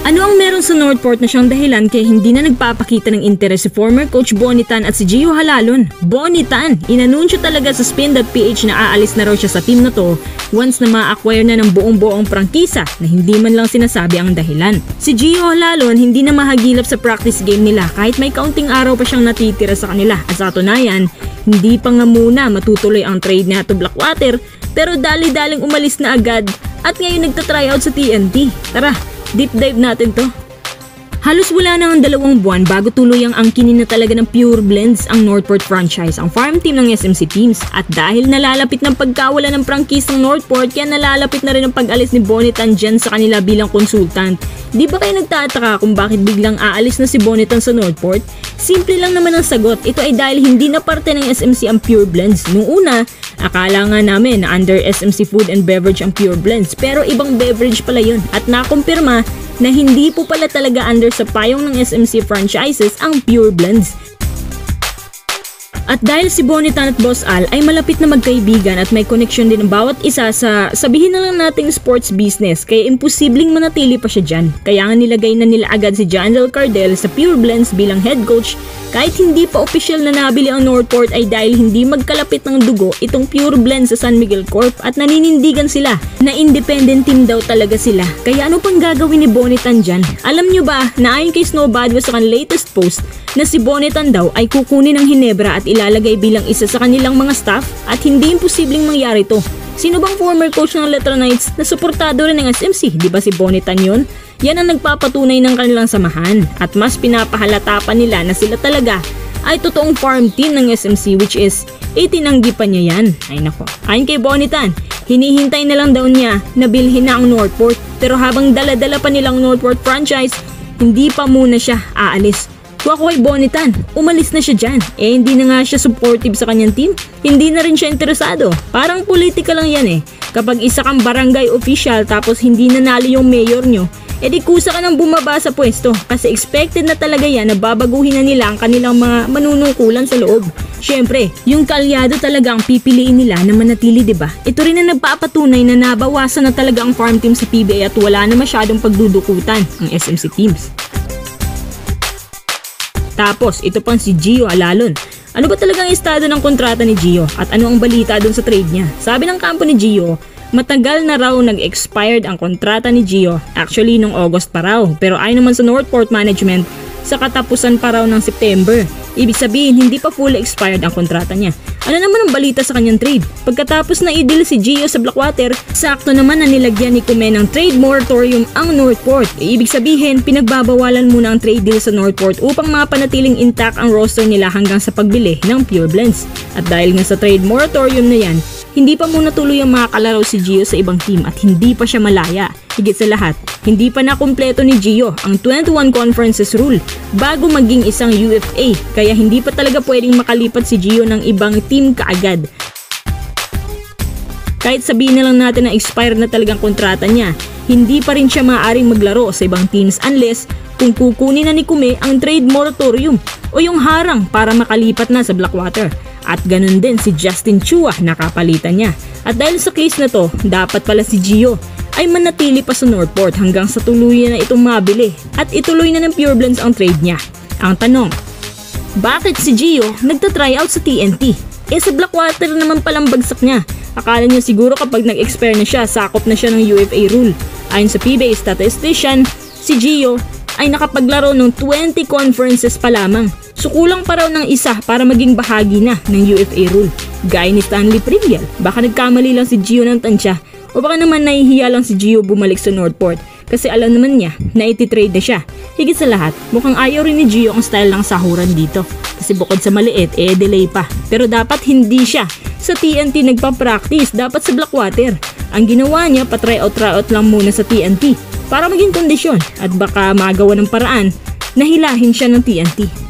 Ano ang meron sa Northport na siyang dahilan kaya hindi na nagpapakita ng interes si former coach Bonnie Tan at si Gio Halalon? Bonnie Tan, inanunsyo talaga sa Spin.ph na aalis na raw siya sa team na to once na ma-acquire na ng buong prangkisa na hindi man lang sinasabi ang dahilan. Si Gio Halalon hindi na mahagilap sa practice game nila kahit may kaunting araw pa siyang natitira sa kanila at sa katunayan, hindi pa nga muna matutuloy ang trade niya to Blackwater pero dali-daling umalis na agad at ngayon nagta-tryout sa TNT. Tara! Deep dive natin to. Halos wala na ang 2 buwan bago tuluyang angkinin na talaga ng Pure Blends ang Northport franchise, ang farm team ng SMC Teams. At dahil nalalapit ng pagkawala ng prangkisang Northport, kaya nalalapit na rin ang pag-alis ni Bonnie Tan dyan sa kanila bilang consultant. Di ba kayo nagtataka kung bakit biglang aalis na si Bonnie Tan sa Northport? Simple lang naman ang sagot, ito ay dahil hindi na parte ng SMC ang Pure Blends. Noong una, akala nga namin na under SMC Food and Beverage ang Pure Blends pero ibang beverage pala yun at nakumpirma na hindi po pala talaga under sa payong ng SMC franchises ang Pure Blends. At dahil si Bonnie Tan at Boss Al ay malapit na magkaibigan at may connection din ng bawat isa sa sabihin na lang nating sports business kaya imposibleng manatili pa siya dyan. Kaya nga nilagay na nila agad si Jandel Cardel sa Pure Blends bilang head coach kahit hindi pa opisyal na nabili ang Northport ay dahil hindi magkalapit ng dugo itong Pure Blends sa San Miguel Corp at naninindigan sila na independent team daw talaga sila. Kaya ano pang gagawin ni Bonnie Tan dyan? Alam nyo ba na ayon kay Snowbad sa kan latest post na si Bonnie Tan daw ay kukunin ng Hinebra at ilalagay bilang isa sa kanilang mga staff at hindi imposibleng mangyari to. Sino bang former coach ng Electro Knights na suportado rin ng SMC? Di ba si Bonnie Tan yun? Yan ang nagpapatunay ng kanilang samahan at mas pinapahalata pa nila na sila talaga ay totoong farm team ng SMC which is itinanggi pa niya yan. Ay nako. Ayon kay Bonnie Tan, hinihintay na lang daw niya na bilhin na ang Northport pero habang dala-dala pa nilang Northport franchise, hindi pa muna siya aalis. Kung ako kay Bonnie Tan, umalis na siya dyan. Hindi na nga siya supportive sa kanyang team, hindi na rin siya interesado. Parang politika lang yan Kapag isa kang barangay official tapos hindi nanalo yung mayor nyo, di kusa ka nang bumaba sa pwesto kasi expected na talaga yan na babaguhin na nila ang kanilang mga manunungkulan sa loob. Syempre, yung kalyado talaga ang pipiliin nila na manatili, diba? Ito rin na nagpapatunay na nabawasan na talaga ang farm team sa PBA at wala na masyadong pagdudukutan ang SMC Teams. Tapos, ito pang si Gio Halalon. Ano ba talagang estado ng kontrata ni Gio at ano ang balita dun sa trade niya? Sabi ng kampo ni Gio, matagal na raw nag-expired ang kontrata ni Gio. Actually, nung August pa raw. Pero ayon naman sa Northport Management, sa katapusan pa raw ng September. Ibig sabihin, hindi pa fully expired ang kontrata niya. Ano naman ang balita sa kanyang trade? Pagkatapos na i-deal si Gio sa Blackwater, sakto naman na nilagyan ni Kume ng trade moratorium ang Northport. Ibig sabihin, pinagbabawalan muna ang trade deal sa Northport upang mapanatiling intact ang roster nila hanggang sa pagbili ng Pure Blends. At dahil nga sa trade moratorium na yan, hindi pa muna tuloy ang makakalaro si Gio sa ibang team at hindi pa siya malaya. Higit sa lahat, hindi pa nakumpleto ni Gio ang 21 conferences rule bago maging isang UFA kaya hindi pa talaga pwedeng makalipat si Gio ng ibang team kaagad. Kahit sabihin na lang natin na expired na talagang kontrata niya, hindi pa rin siya maaaring maglaro sa ibang teams unless kung kukunin na ni Kume ang trade moratorium o yung harang para makalipat na sa Blackwater. At ganun din si Justin Chua na kapalitan niya. At dahil sa case na to, dapat pala si Gio ay manatili pa sa Northport hanggang sa tuluyan na itong mabili at ituloy na ng Pure Blends ang trade niya. Ang tanong, bakit si Gio nagta-tryout sa TNT? Sa Blackwater naman palang bagsak niya. Akala niya siguro kapag nag-expire na siya, sakop na siya ng UFA rule. Ayon sa PBA statistician, si Gio ay nakapaglaro ng 20 conferences pa lamang. So kulang pa raw ng isa para maging bahagi na ng UFA rule. Gaya ni Stanley Pringle, baka nagkamali lang si Gio ng tansya o baka naman nahihiya lang si Gio bumalik sa Northport kasi alam naman niya na iti-trade na siya. Higit sa lahat, mukhang ayaw rin ni Gio ang style ng sahuran dito kasi bukod sa maliit, delay pa. Pero dapat hindi siya sa TNT nagpa-practice, dapat sa Blackwater. Ang ginawa niya, pa-tryout lang muna sa TNT para maging kondisyon at baka magawa ng paraan na hilahin siya ng TNT.